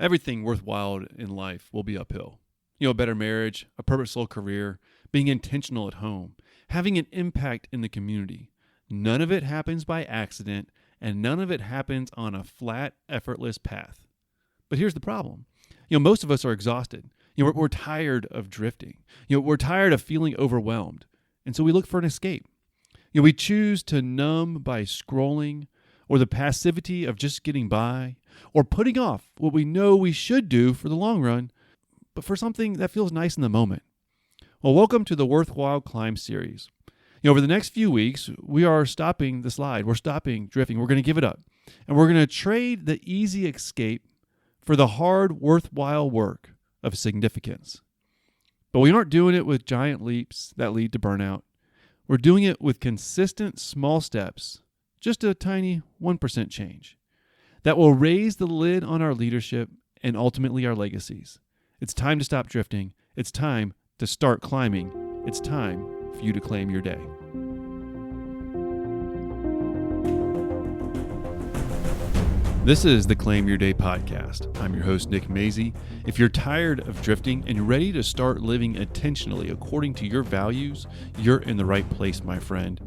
Everything worthwhile in life will be uphill. A better marriage, a purposeful career, being intentional at home, having an impact in the community. None of it happens by accident, and none of it happens on a flat, effortless path. But here's the problem. Most of us are exhausted. We're tired of drifting. We're tired of feeling overwhelmed. And so we look for an escape. We choose to numb by scrolling, or the passivity of just getting by, or putting off what we know we should do for the long run, but for something that feels nice in the moment. Well, welcome to the Worthwhile Climb series. Over the next few weeks, we are stopping the slide. We're stopping drifting. We're going to give it up. And we're going to trade the easy escape for the hard, worthwhile work of significance. But we aren't doing it with giant leaps that lead to burnout. We're doing it with consistent small steps, just a tiny 1% change, that will raise the lid on our leadership and ultimately our legacies. It's time to stop drifting. It's time to start climbing. It's time for you to claim your day. This is the Claim Your Day podcast. I'm your host, Nick Mazey. If you're tired of drifting and you're ready to start living intentionally according to your values, you're in the right place, my friend.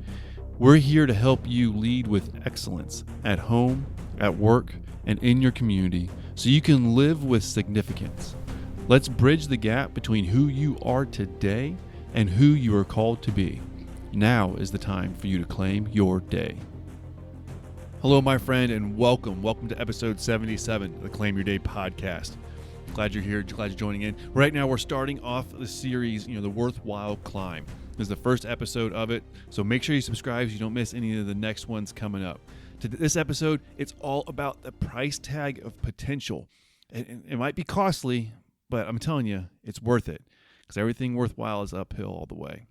We're here to help you lead with excellence at home, at work, and in your community so you can live with significance. Let's bridge the gap between who you are today and who you are called to be. Now is the time for you to claim your day. Hello, my friend, and welcome. Welcome to episode 77 of the Claim Your Day podcast. Glad you're here. Glad you're joining in. Right now, we're starting off the series, the Worthwhile Climb. This is the first episode of it, so make sure you subscribe so you don't miss any of the next ones coming up. To this episode, it's all about the price tag of potential. It might be costly, but I'm telling you, it's worth it because everything worthwhile is uphill all the way.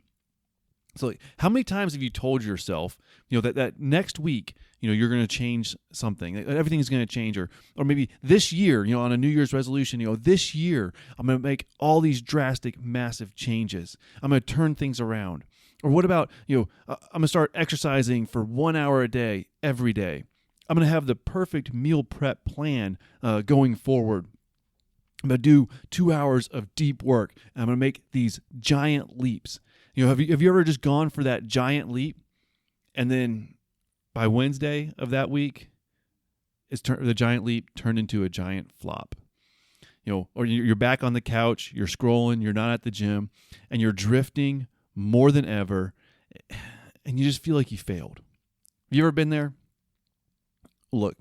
So how many times have you told yourself, that next week, you're going to change something, everything is going to change, or maybe this year, on a New Year's resolution, this year, I'm going to make all these drastic, massive changes. I'm going to turn things around. Or what about, I'm going to start exercising for 1 hour a day, every day. I'm going to have the perfect meal prep plan going forward. I'm going to do 2 hours of deep work. And I'm going to make these giant leaps. Have you ever just gone for that giant leap, and then by Wednesday of that week, the giant leap turned into a giant flop? Or you're back on the couch, you're scrolling, you're not at the gym, and you're drifting more than ever, and you just feel like you failed. Have you ever been there? Look,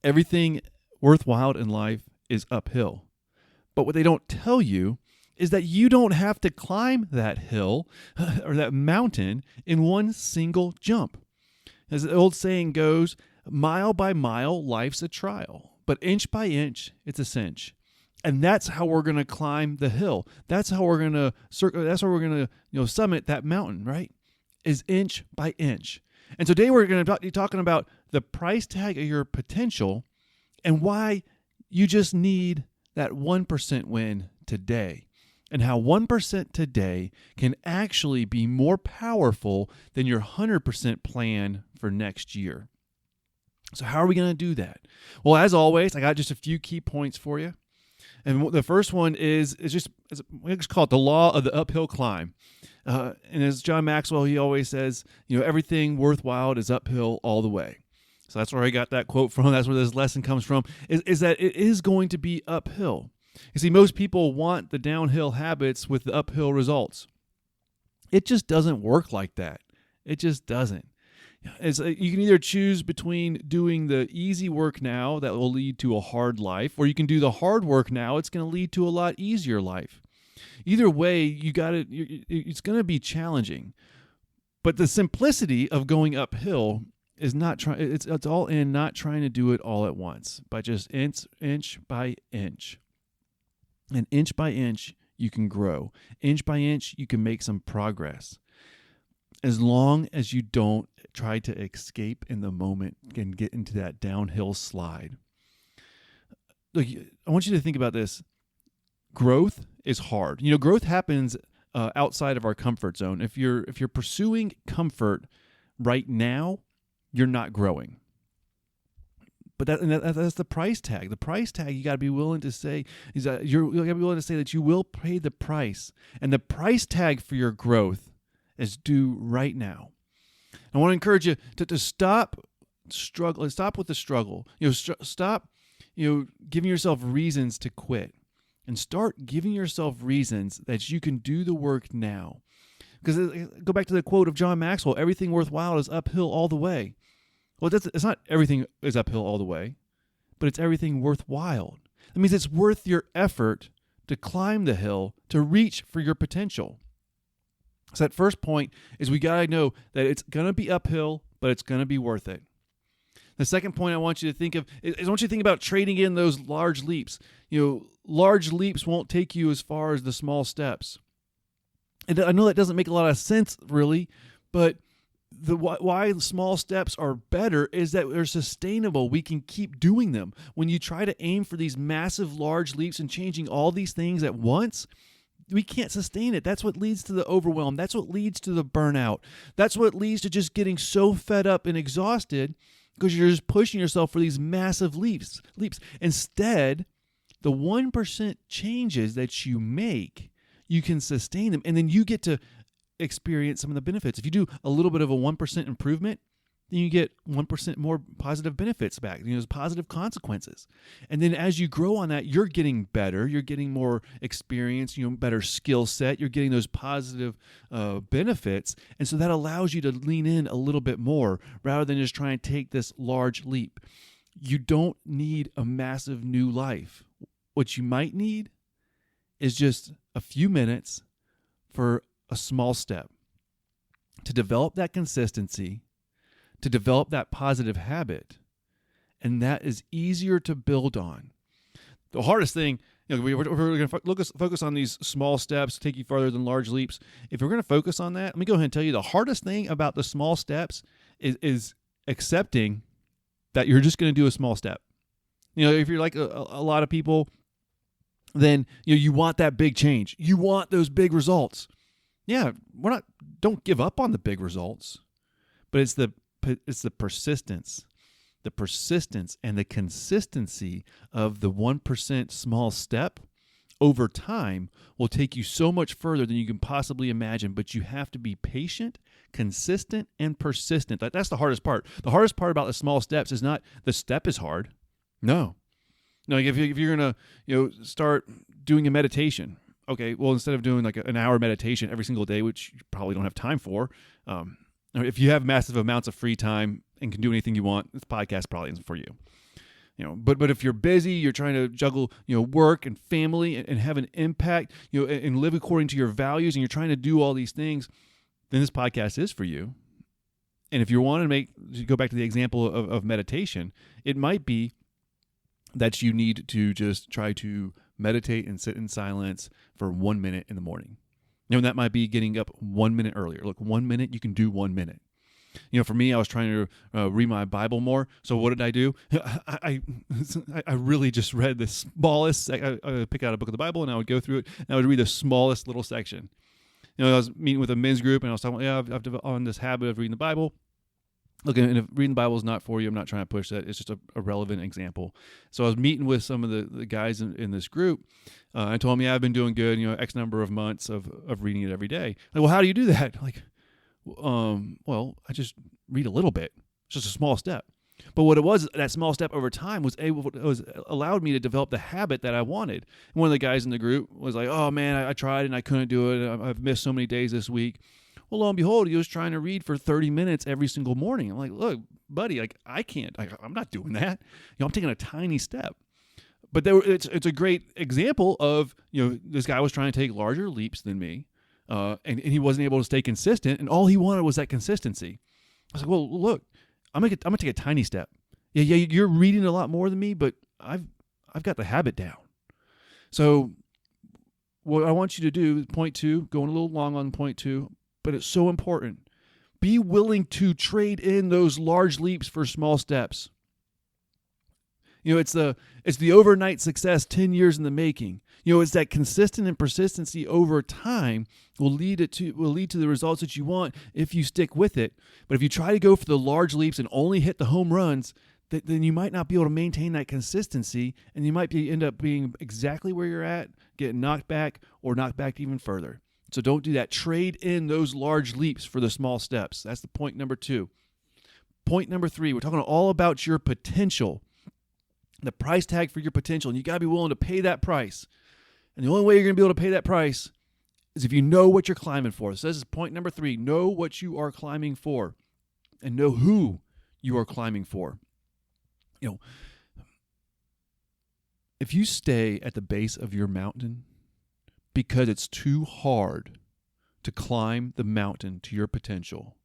everything worthwhile in life is uphill, but what they don't tell you is that you don't have to climb that hill or that mountain in one single jump. As the old saying goes, mile by mile, life's a trial, but inch by inch, it's a cinch. And that's how we're going to climb the hill. That's how we're going to that's how we're going to summit that mountain, right? Is inch by inch. And today we're going to be talking about the price tag of your potential and why you just need that 1% win today. And how 1% today can actually be more powerful than your 100% plan for next year. So how are we going to do that? Well, as always, I got just a few key points for you. And the first one is we just call it the law of the uphill climb. And as John Maxwell, he always says, everything worthwhile is uphill all the way. So that's where I got that quote from. That's where this lesson comes from, is that it is going to be uphill. You see, most people want the downhill habits with the uphill results. It just doesn't work like that. It just doesn't. You can either choose between doing the easy work now that will lead to a hard life, or you can do the hard work now. It's going to lead to a lot easier life. Either way, it's going to be challenging. But the simplicity of going uphill is not trying. It's all in not trying to do it all at once, but just inch by inch. And inch by inch, you can grow. Inch by inch, you can make some progress. As long as you don't try to escape in the moment and get into that downhill slide. Look, I want you to think about this. Growth is hard. Growth happens outside of our comfort zone. If you're pursuing comfort right now, you're not growing. But that's the price tag. The price tag you got to be willing to say is that you got to be willing to say that you will pay the price, and the price tag for your growth is due right now. I want to encourage you to stop struggle. Stop with the struggle. Stop. Giving yourself reasons to quit, and start giving yourself reasons that you can do the work now. Because go back to the quote of John Maxwell: "Everything worthwhile is uphill all the way." Well, it's not everything is uphill all the way, but it's everything worthwhile. That means it's worth your effort to climb the hill, to reach for your potential. So that first point is we got to know that it's going to be uphill, but it's going to be worth it. The second point I want you to think of is I want you to think about trading in those large leaps. Large leaps won't take you as far as the small steps. And I know that doesn't make a lot of sense, really, but why the small steps are better is that they're sustainable. We can keep doing them. When you try to aim for these massive, large leaps and changing all these things at once, we can't sustain it. That's what leads to the overwhelm. That's what leads to the burnout. That's what leads to just getting so fed up and exhausted because you're just pushing yourself for these massive leaps. Instead, the 1% changes that you make, you can sustain them, and then you get to experience some of the benefits. If you do a little bit of a 1% improvement, then you get 1% more positive benefits back. There's positive consequences. And then as you grow on that, you're getting better. You're getting more experience, better skill set. You're getting those positive benefits. And so that allows you to lean in a little bit more rather than just try and take this large leap. You don't need a massive new life. What you might need is just a few minutes for a small step to develop that consistency, to develop that positive habit, and that is easier to build on. The hardest thing, we're going to focus on these small steps to take you farther than large leaps. If we're going to focus on that, let me go ahead and tell you the hardest thing about the small steps is accepting that you're just going to do a small step. If you're like a lot of people, then you want that big change. You want those big results. Yeah, don't give up on the big results, but it's the persistence and the consistency of the 1% small step over time will take you so much further than you can possibly imagine. But you have to be patient, consistent, and persistent. That's the hardest part. The hardest part about the small steps is not the step is hard. No, if you're gonna start doing a meditation. Okay, well, instead of doing like an hour meditation every single day, which you probably don't have time for, if you have massive amounts of free time and can do anything you want, this podcast probably isn't for you. But if you're busy, you're trying to juggle, work and family and have an impact, and live according to your values, and you're trying to do all these things, then this podcast is for you. And if you want to go back to the example of meditation, it might be that you need to just try to meditate and sit in silence for 1 minute in the morning. That might be getting up 1 minute earlier. Look, 1 minute, you can do 1 minute. For me, I was trying to read my Bible more. So what did I do? I really just read the smallest. I pick out a book of the Bible and I would go through it and I would read the smallest little section. I was meeting with a men's group and I was talking about, I've developed on this habit of reading the Bible. Look, and if reading the Bible is not for you, I'm not trying to push that. It's just a relevant example. So I was meeting with some of the guys in this group. I told them, I've been doing good, X number of months of reading it every day. Like, well, how do you do that? Like, well, I just read a little bit. It's just a small step. But what it was, that small step over time allowed me to develop the habit that I wanted. And one of the guys in the group was like, oh man, I tried and I couldn't do it. I've missed so many days this week. Well, lo and behold, he was trying to read for 30 minutes every single morning. I'm like, look, buddy, I can't. I'm not doing that. I'm taking a tiny step. But it's a great example of, this guy was trying to take larger leaps than me, and he wasn't able to stay consistent, and all he wanted was that consistency. I was like, well, look, I'm gonna take a tiny step. Yeah, you're reading a lot more than me, but I've got the habit down. So what I want you to do, point 2, going a little long on point 2, but it's so important. Be willing to trade in those large leaps for small steps. It's the overnight success 10 years in the making. It's that consistent and persistency over time will lead to the results that you want if you stick with it. But if you try to go for the large leaps and only hit the home runs, then you might not be able to maintain that consistency, and you might end up being exactly where you're at, getting knocked back or knocked back even further. So don't do that. Trade in those large leaps for the small steps. That's the point number 2. Point number 3, we're talking all about your potential, the price tag for your potential, and you got to be willing to pay that price. And the only way you're going to be able to pay that price is if you know what you're climbing for. So this is point number 3. Know what you are climbing for, and know who you are climbing for. If you stay at the base of your mountain because it's too hard to climb the mountain to your potential,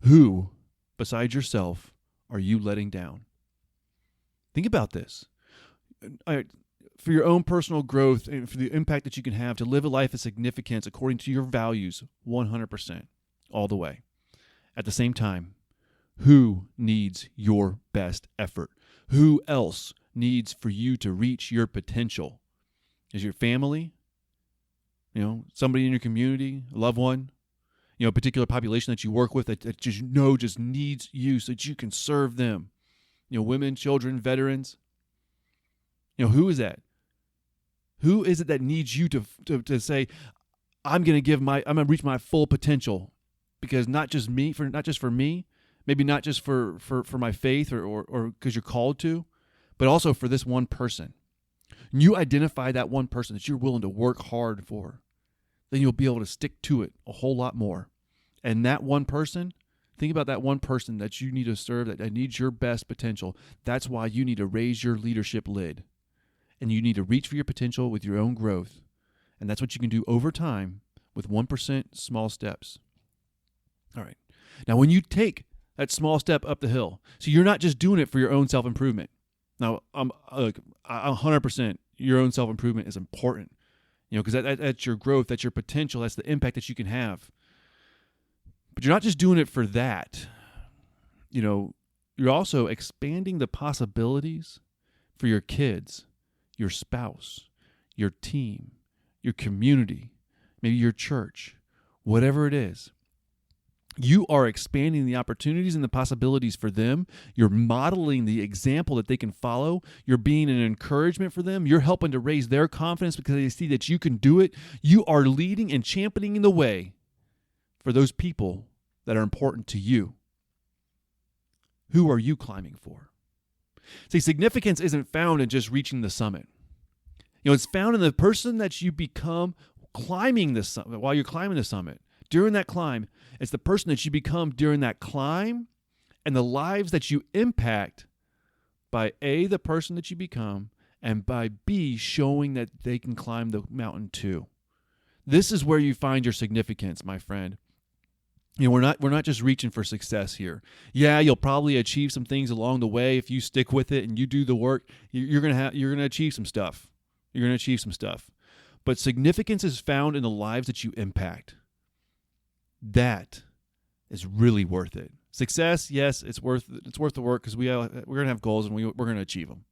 who, besides yourself, are you letting down? Think about this. For your own personal growth and for the impact that you can have to live a life of significance according to your values, 100%, all the way. At the same time, who needs your best effort? Who else needs for you to reach your potential? Is your family? Somebody in your community, a loved one? A particular population that you work with that just needs you so that you can serve them? Women, children, veterans. Who is that? Who is it that needs you to say, I'm going to reach my full potential? Because not just for me, maybe not just for my faith or because you're called to, but also for this one person. And you identify that one person that you're willing to work hard for, then you'll be able to stick to it a whole lot more. And that one person, think about that one person that you need to serve, that needs your best potential. That's why you need to raise your leadership lid. And you need to reach for your potential with your own growth. And that's what you can do over time with 1% small steps. All right. Now, when you take that small step up the hill, so you're not just doing it for your own self-improvement. Now, 100% your own self-improvement is important, because that's your growth, that's your potential, that's the impact that you can have. But you're not just doing it for that. You're also expanding the possibilities for your kids, your spouse, your team, your community, maybe your church, whatever it is. You are expanding the opportunities and the possibilities for them. You're modeling the example that they can follow. You're being an encouragement for them. You're helping to raise their confidence because they see that you can do it. You are leading and championing the way for those people that are important to you. Who are you climbing for? See, significance isn't found in just reaching the summit. It's found in the person that you become climbing the summit, while you're climbing the summit. During that climb, it's the person that you become during that climb and the lives that you impact by A, the person that you become, and by B, showing that they can climb the mountain too. This is where you find your significance, my friend. We're not just reaching for success here. Yeah, you'll probably achieve some things along the way if you stick with it and you do the work. You're gonna achieve some stuff. You're gonna achieve some stuff. But significance is found in the lives that you impact. That is really worth it. Success, yes, it's worth the work because we're gonna have goals and we're gonna achieve them.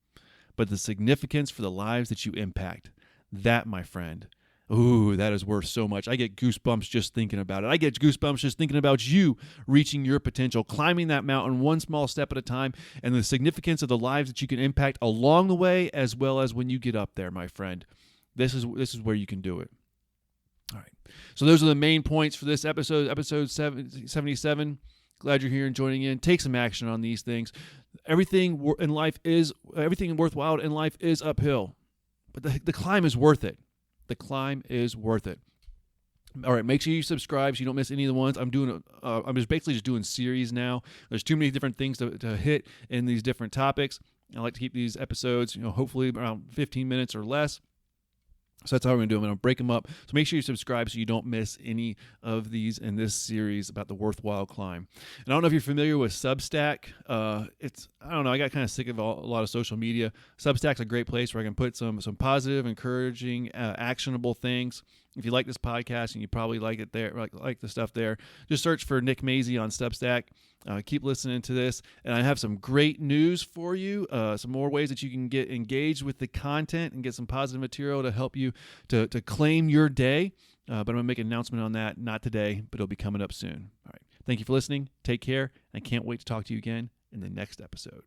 But the significance for the lives that you impact, that, my friend, ooh, that is worth so much. I get goosebumps just thinking about it. I get goosebumps just thinking about you reaching your potential, climbing that mountain one small step at a time, and the significance of the lives that you can impact along the way as well as when you get up there, my friend. This is where you can do it. All right. So those are the main points for this episode 77. Glad you're here and joining in. Take some action on these things. Everything worthwhile in life is uphill, but the climb is worth it. The climb is worth it. All right, make sure you subscribe so you don't miss any of the ones. I'm just basically doing series now. There's too many different things to hit in these different topics. I like to keep these episodes, hopefully around 15 minutes or less. So that's how we're going to do them. I'm going to break them up. So make sure you subscribe so you don't miss any of these in this series about the worthwhile climb. And I don't know if you're familiar with Substack. I don't know. I got kind of sick of a lot of social media. Substack's a great place where I can put some positive, encouraging, actionable things. If you like this podcast and you probably like it there, like the stuff there, just search for Nick Mazie on Substack. Keep listening to this. And I have some great news for you, some more ways that you can get engaged with the content and get some positive material to help you to claim your day. But I'm going to make an announcement on that, not today, but it'll be coming up soon. All right. Thank you for listening. Take care. I can't wait to talk to you again in the next episode.